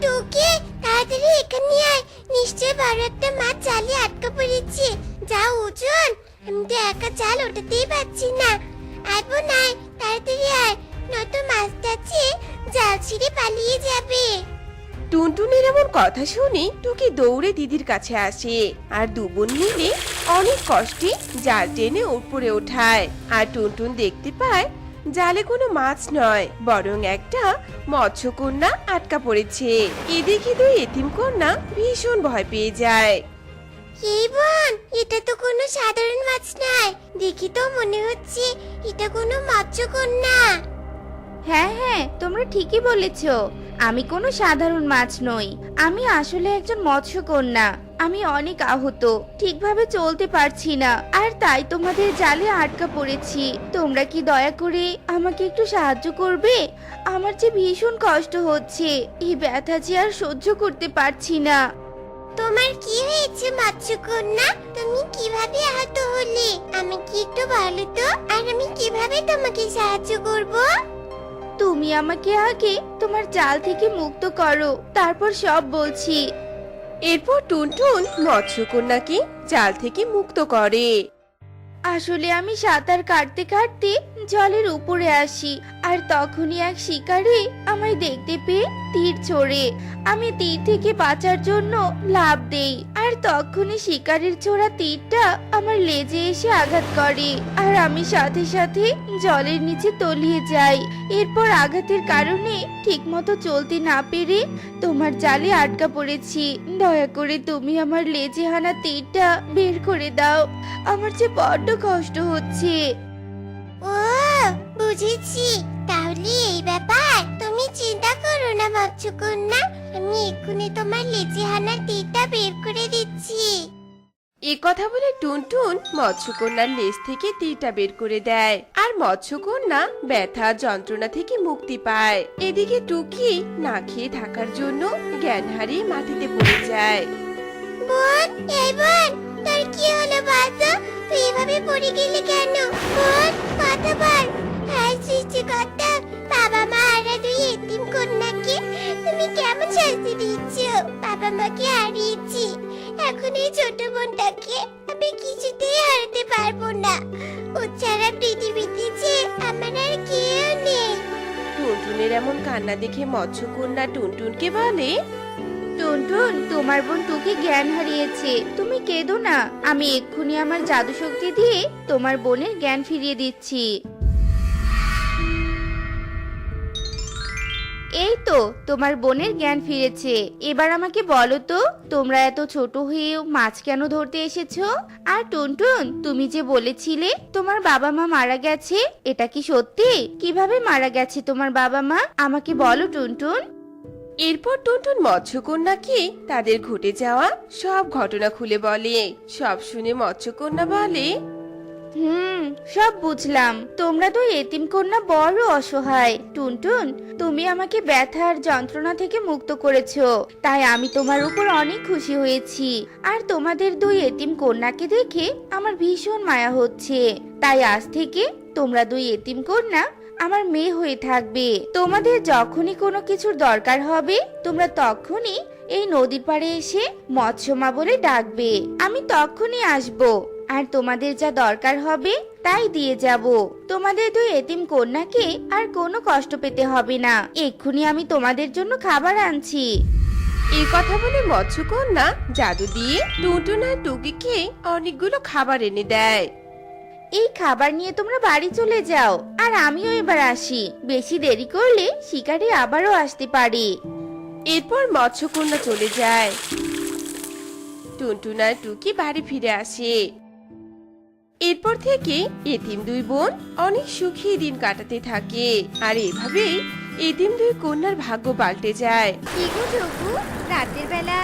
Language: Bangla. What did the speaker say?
টুকি, তাড়াতাড়ি এখানে আয়। নিশ্চয় বড় একটা মাছ জালে আটকা পড়েছে। যা ওজন, আমি তো একা জাল ওঠাতেই পারছি না। আয় বোন আয়, তাড়াতাড়ি আয়, নয়তো মাছটা জাল ছিঁড়ে পালিয়ে যাবে। টুনটুনের এমন কথা শুনে টুকি দৌড়ে দিদির কাছে আসে আর দু বোন মিলে অনেক কষ্টে জাল টেনে উপরে ওঠায়। আর টুনটুন দেখতে পায় জালে কোনো মাছ নয়, বরং একটা মৎস্যকন্যা আটকা পড়েছে। এদিকে দুই এতিম কন্যা ভীষণ ভয় পেয়ে যায়। এই বোন, এটা তো কোনো সাধারণ মাছ নয়। দেখি তো মনে হচ্ছে এটা কোনো মৎস্যকন্যা। হ্যাঁ হ্যাঁ, তোমরা ঠিকই বলেছ। আমি কোনো সাধারণ মাছ নই, আমি আসলে একজন মৎস্যকন্যা। আমি অনেক আহত, ঠিকভাবে চলতে পারছি না, আর তাই তোমাদের জালে আটকা পড়েছি। তোমরা কি দয়া করে আমাকে একটু সাহায্য করবে? আমার যে ভীষণ কষ্ট হচ্ছে, এই ব্যথা যে আর সহ্য করতে পারছি না। তোমার কি হয়েছে মৎস্যকন্যা? তুমি কিভাবে আহত হলে আমাকে একটু বলো তো, আর আমি কিভাবে তোমাকে সাহায্য করব? তুমি আমাকে আগে তোমার জাল থেকে মুক্ত করো, তারপর সব বলছি। এরপর টুনটুন মৎস্যকন্যাকে জাল থেকে মুক্ত করে। আসলে আমি সাঁতার কাটতে কাটতে জলের উপরে আসি, আর তখনই এক শিকারী আমায় দেখতে পেয়ে তীর ছোড়ে। আমি তীর থেকে বাঁচার জন্য লাফ দেই, আর তখনই শিকারীর ছোড়া তীরটা আমার লেজে এসে আঘাত করে, আর আমি সাথে সাথে জলের নিচে তলিয়ে যাই। এরপর আঘাতের কারণে ঠিকমতো চলতে না পেরে তোমার জালে আটকা পড়েছি। দয়া করে তুমি আমার লেজে হানা তীরটা বের করে দাও, আমার যে বড্ড কষ্ট হচ্ছে। ও, বুঝেছি। তাহলে এই ব্যাপার। তুমি চিন্তা করো না মৎস্যকন্যা, আমি এক্ষুনি তোমার লেজে হানা তীরটা বের করে দিচ্ছি। এ কথা বলে টুনটুন মৎস্যকন্যার লেজ থেকে তীরটা বের করে দেয়, আর মৎস্যকন্যা ব্যথা যন্ত্রণা থেকে মুক্তি পায়। এদিকে টুকি না খেয়ে থাকার জন্য জ্ঞান হারিয়ে মাটিতে পড়ে যায়। বোন, এই বোন, তোর কি হলো বলতো? তুই এভাবে পড়ে গেলি কেন? বোন, কথা বল। হায় সৃষ্টিকর্তা, বাবা মা আর দুই এতিম কন্যাকে তুমি কেমন শাস্তি দিচ্ছ? বাবা মাকে হারিয়েছি, এখন এই ছোট বোনটাকে আমি কিছুতেই হারাতে পারবো না। ও ছাড়া পৃথিবীতে যে আমার আর কেউ নেই। টুনটুনের এমন কান্না দেখে মৎস্যকন্যা টুনটুনকে বলে, টুনটুন, তোমার বোন টুকি জ্ঞান হারিয়েছে, তুমি কেঁদো না। আমি এক্ষুনি আমার জাদু শক্তি দিয়ে তোমার বোনের জ্ঞান ফিরিয়ে দিচ্ছি। এই তো তোমার বোনের জ্ঞান ফিরেছে। এবার আমাকে বলো তো, তোমরা এত ছোট হয়েও মাছ কেন ধরতে এসেছো? আর টুনটুন, তুমি যে বলেছিলে তোমার বাবা মা মারা গেছে, এটা কি সত্যি? কিভাবে মারা গেছে তোমার বাবা মা, আমাকে বলো টুনটুন। এরপর টুনটুন মৎস্যকন্যাকে তাদের ঘটে যাওয়া সব ঘটনা খুলে বলে। সব শুনে মৎস্যকন্যা বলে, সব বুঝলাম। তোমরা তো এতিম কন্যা বড় অসহায়। টুনটুন, তুমি আমাকে ব্যথা আর যন্ত্রণা থেকে মুক্ত করেছো, তাই আমি তোমার উপর অনেক খুশি হয়েছি। আর তোমাদের দুই এতিম কন্যাকে দেখে আমার ভীষণ মায়া হচ্ছে। তাই আজ থেকে তোমরা দুই এতিম কন্যা আমার মেয়ে হয়ে থাকবে। তোমাদের যখনই কোনো কিছুর দরকার হবে, তোমরা তখনই এই নদীর পাড়ে এসে মৎস্যমা বলে ডাকবে, আমি তখনই আসবো। আর তোমাদের যা দরকার হবে তাই দিয়ে যাব। তোমাদের দুই এতিম কন্যাকে আর কোনো কষ্ট পেতে হবে না। এক্ষুনি আমি তোমাদের জন্য খাবার আনছি। এই কথা বলে মৎস্যকন্যা জাদু দিয়ে টুনটুন আর টুকিকে অনেকগুলো খাবার এনে দেয়। এই খাবার নিয়ে তোমরা বাড়ি চলে যাও, আর আমিও এবার আসি। বেশি দেরি করলে শিকারী আবারও আসতে পারে। এরপর মৎস্যকন্যা চলে যায়। টুনটুন আর টুকি বাড়ি ফিরে আসে। এরপর থেকে এতিম দুই বোন অনেক সুখী দিন কাটাতে থাকে, আর এভাবেই এতিম দুই কন্যার ভাগ্য পাল্টে যায়। কি গো যোগু, রাতের বেলা